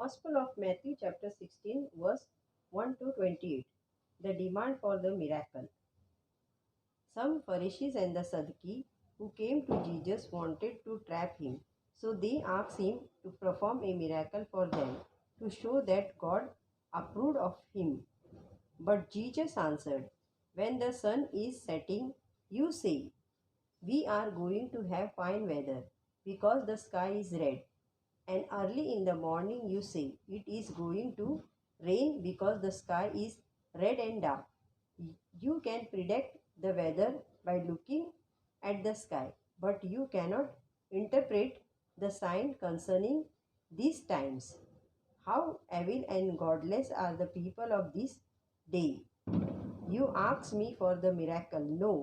Gospel of Matthew chapter 16 verse 1 to 28. The demand for the miracle. Some Pharisees and the Sadducee who came to Jesus wanted to trap him. So they asked him to perform a miracle for them to show that God approved of him. But Jesus answered, "When the sun is setting, you say, 'We are going to have fine weather because the sky is red.' And early in the morning you say, 'It is going to rain because the sky is red and dark.' You can predict the weather by looking at the sky, but you cannot interpret the sign concerning these times. How evil and godless are the people of this day! You ask me for the miracle. No,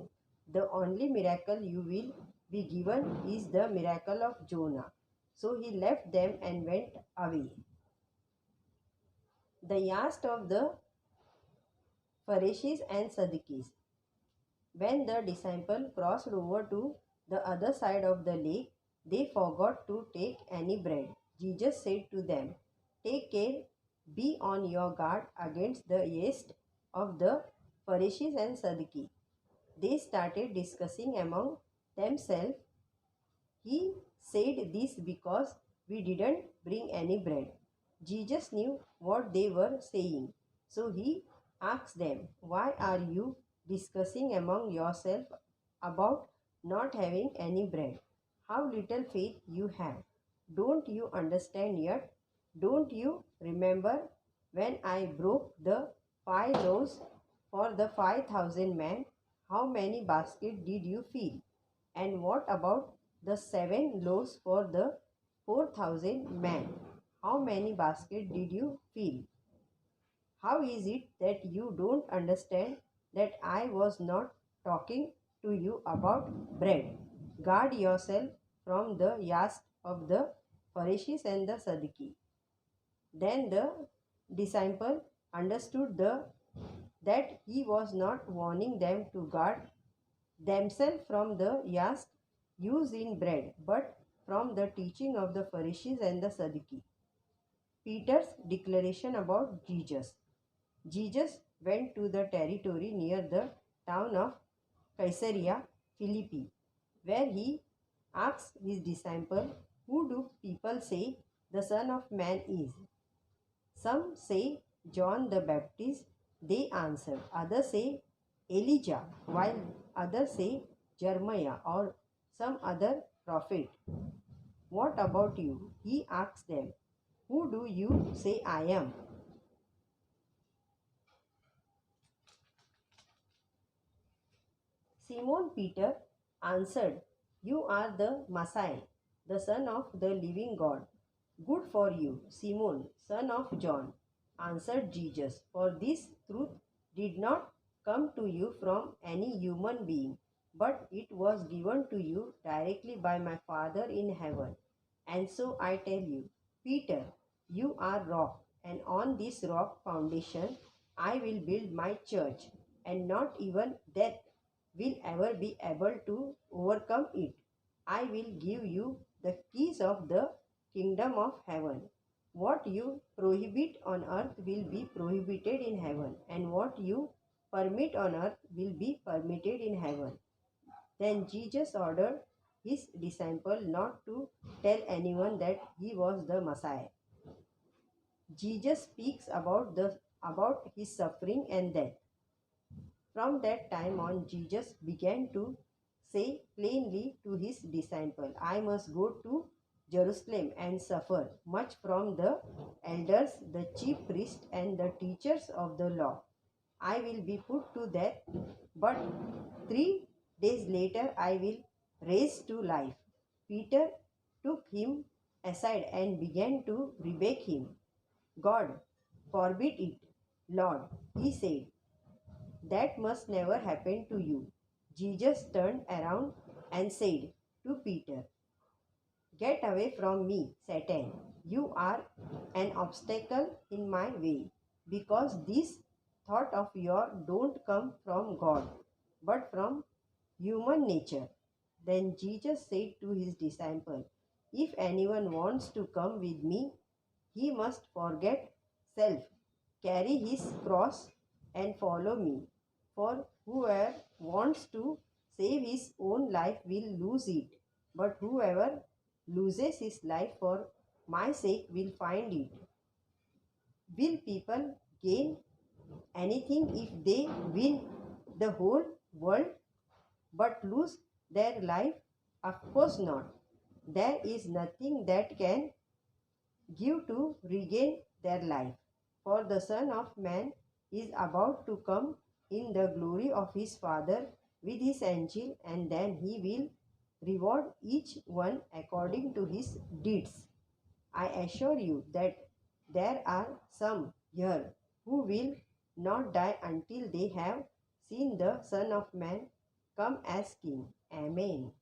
the only miracle you will be given is the miracle of Jonah." So he left them and went away. The Yeast of the Pharisees and Sadducees. When the disciples crossed over to the other side of the lake, they forgot to take any bread. Jesus said to them, "Take care, be on your guard against the yeast of the Pharisees and Sadducees." They started discussing among themselves. "He said this because we didn't bring any bread." Jesus knew what they were saying, so he asked them, "Why are you discussing among yourselves about not having any bread? How little faith you have! Don't you understand yet? Don't you remember when I broke the 5 loaves for the 5,000 men? How many baskets did you fill? And what about the 7 loaves for the 4,000 men? How many baskets did you fill? How is it that you don't understand that I was not talking to you about bread? Guard yourself from the yeast of the Pharisees and the Sadducees." Then the disciple understood that he was not warning them to guard themselves from the yeast used in bread, but from the teaching of the Pharisees and the Sadducees. Peter's declaration about Jesus. Jesus went to the territory near the town of Caesarea Philippi, where he asked his disciples, "Who do people say the Son of Man is?" "Some say John the Baptist," they answered. "Others say Elijah, while others say Jeremiah or some other prophet." "What about you?" he asked them. "Who do you say I am?" Simon Peter answered, "You are the Messiah, the Son of the living God." "Good for you, Simon, son of John," answered Jesus, "for this truth did not come to you from any human being, but it was given to you directly by my Father in heaven. And so I tell you, Peter, you are rock, and on this rock foundation I will build my church, and not even death will ever be able to overcome it. I will give you the keys of the kingdom of heaven. What you prohibit on earth will be prohibited in heaven, and what you permit on earth will be permitted in heaven." Then Jesus ordered his disciples not to tell anyone that he was the Messiah. Jesus speaks about his suffering and death. From that time on, Jesus began to say plainly to his disciples, "I must go to Jerusalem and suffer much from the elders, the chief priests, and the teachers of the law. I will be put to death, but 3 days later I will raise to life." Peter took him aside and began to rebuke him. "God forbid it, Lord," he said. "That must never happen to you." Jesus turned around and said to Peter, "Get away from me, Satan. You are an obstacle in my way, because this thought of yours don't come from God, but from human nature." Then Jesus said to his disciples, "If anyone wants to come with me, he must forget self, carry his cross, and follow me. For whoever wants to save his own life will lose it, but whoever loses his life for my sake will find it. Will people gain anything if they win the whole world but lose their life? Of course not. There is nothing that can give to regain their life. For the Son of Man is about to come in the glory of his Father with his angel, and then he will reward each one according to his deeds. I assure you that there are some here who will not die until they have seen the Son of Man come as King. Amen.